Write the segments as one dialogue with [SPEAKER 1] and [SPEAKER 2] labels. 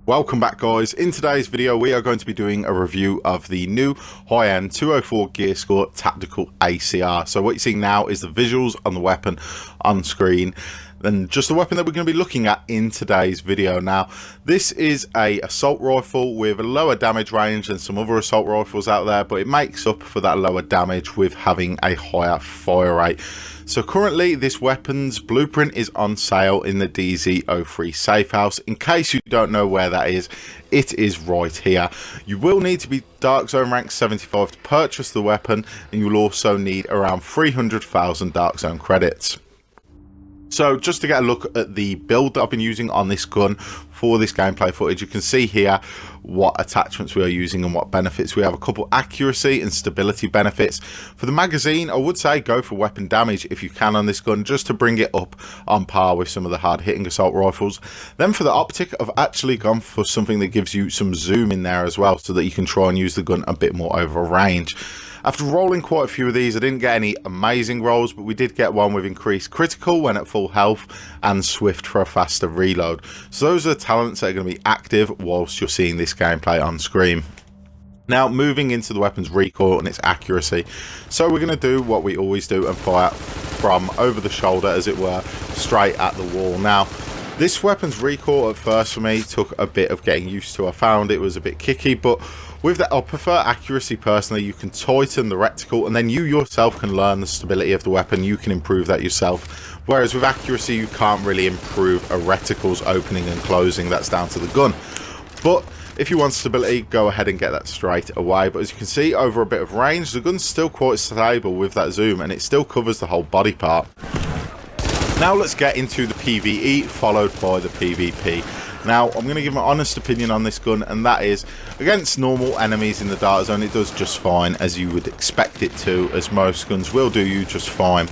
[SPEAKER 1] Welcome back, guys. In today's video we are going to be doing a review of the new high-end 204 gear score tactical ACR. So what you're seeing now is the visuals on the weapon on screen, and just the weapon that we're going to be looking at in today's video. Now this is a assault rifle with a lower damage range than some other assault rifles out there, but it makes up for that lower damage with having a higher fire rate. So currently this weapon's blueprint is on sale in the DZ03 safe house. In case you don't know where that is, it is right here. You will need to be Dark Zone rank 75 to purchase the weapon, and you'll also need around 300,000 Dark Zone credits. So just to get a look at the build that I've been using on this gun for this gameplay footage, you can see here what attachments we are using and what benefits. We have a couple accuracy and stability benefits. For the magazine, I would say go for weapon damage if you can on this gun, just to bring it up on par with some of the hard hitting assault rifles. Then for the optic, I've actually gone for something that gives you some zoom in there as well, so that you can try and use the gun a bit more over range. After rolling quite a few of these, I didn't get any amazing rolls, but we did get one with increased critical when at full health and swift for a faster reload. So those are the talents that are going to be active whilst you're seeing this gameplay on screen. Now moving into the weapon's recoil and its accuracy. So we're going to do what we always do and fire from over the shoulder, as it were, straight at the wall. Now this weapon's recoil at first for me took a bit of getting used to. I found it was a bit kicky, but with that, I prefer accuracy personally. You can tighten the reticle, and then you yourself can learn the stability of the weapon. You can improve that yourself. Whereas with accuracy, you can't really improve a reticle's opening and closing. That's down to the gun. But if you want stability, go ahead and get that straight away. But as you can see, over a bit of range, the gun's still quite stable with that zoom, and it still covers the whole body part. Now let's get into the PvE followed by the PvP. Now I'm going to give my honest opinion on this gun, and that is, against normal enemies in the dark zone it does just fine, as you would expect it to, as most guns will do you just fine.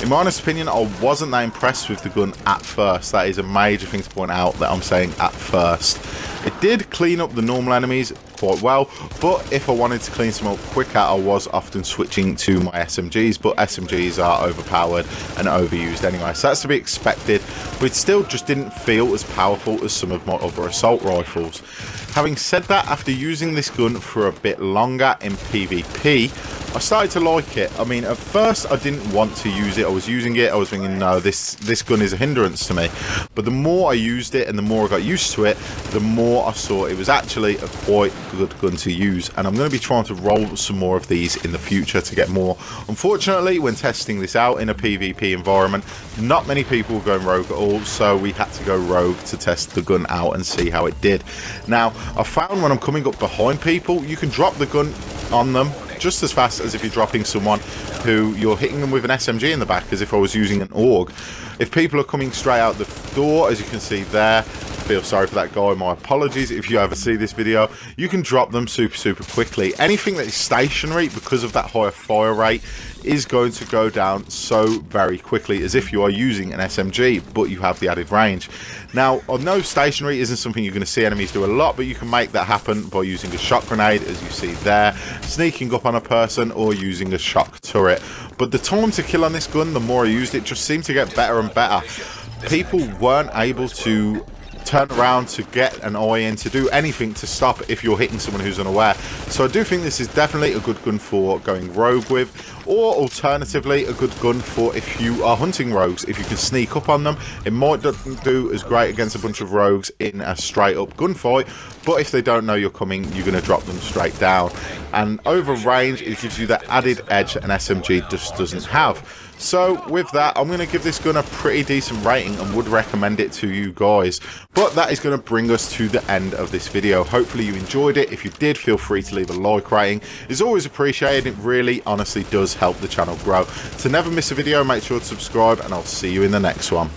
[SPEAKER 1] In my honest opinion, I wasn't that impressed with the gun at first. That is a major thing to point out, that I'm saying at first. It did clean up the normal enemies quite well, but if I wanted to clean some up quicker, I was often switching to my SMGs, but SMGs are overpowered and overused anyway, so that's to be expected. But it still just didn't feel as powerful as some of my other assault rifles. Having said that, after using this gun for a bit longer in PvP, I started to like it. I mean, at first I didn't want to use it. I was using it, I was thinking, no, this gun is a hindrance to me. But the more I used it and the more I got used to it, the more I saw it was actually a quite good gun to use. And I'm going to be trying to roll some more of these in the future to get more. Unfortunately, when testing this out in a PvP environment, not many people were going rogue at all, so we had to go rogue to test the gun out and see how it did. Now, I found when I'm coming up behind people, you can drop the gun on them just as fast as if you're dropping someone who you're hitting them with an SMG in the back, as if I was using an AUG. If people are coming straight out the door, as you can see there, I feel sorry for that guy, my apologies if you ever see this video, you can drop them super quickly. Anything that is stationary, because of that higher fire rate, is going to go down so very quickly, as if you are using an SMG, but you have the added range. Now, I know stationary isn't something you're going to see enemies do a lot, but you can make that happen by using a shock grenade, as you see there, sneaking up on a person, or using a shock turret. But the time to kill on this gun, the more I used it, just seemed to get better and better. People weren't able to turn around to get an eye in, to do anything to stop if you're hitting someone who's unaware. So I do think this is definitely a good gun for going rogue with, or alternatively a good gun for if you are hunting rogues. If you can sneak up on them, it might not do as great against a bunch of rogues in a straight up gunfight, but if they don't know you're coming, you're going to drop them straight down. And over range, it gives you that added edge that an SMG just doesn't have. So with that, I'm going to give this gun a pretty decent rating and would recommend it to you guys. But that is going to bring us to the end of this video. Hopefully you enjoyed it. If you did, feel free to leave a like rating. It's always appreciated. It really honestly does help the channel grow. To never miss a video, make sure to subscribe, and I'll see you in the next one.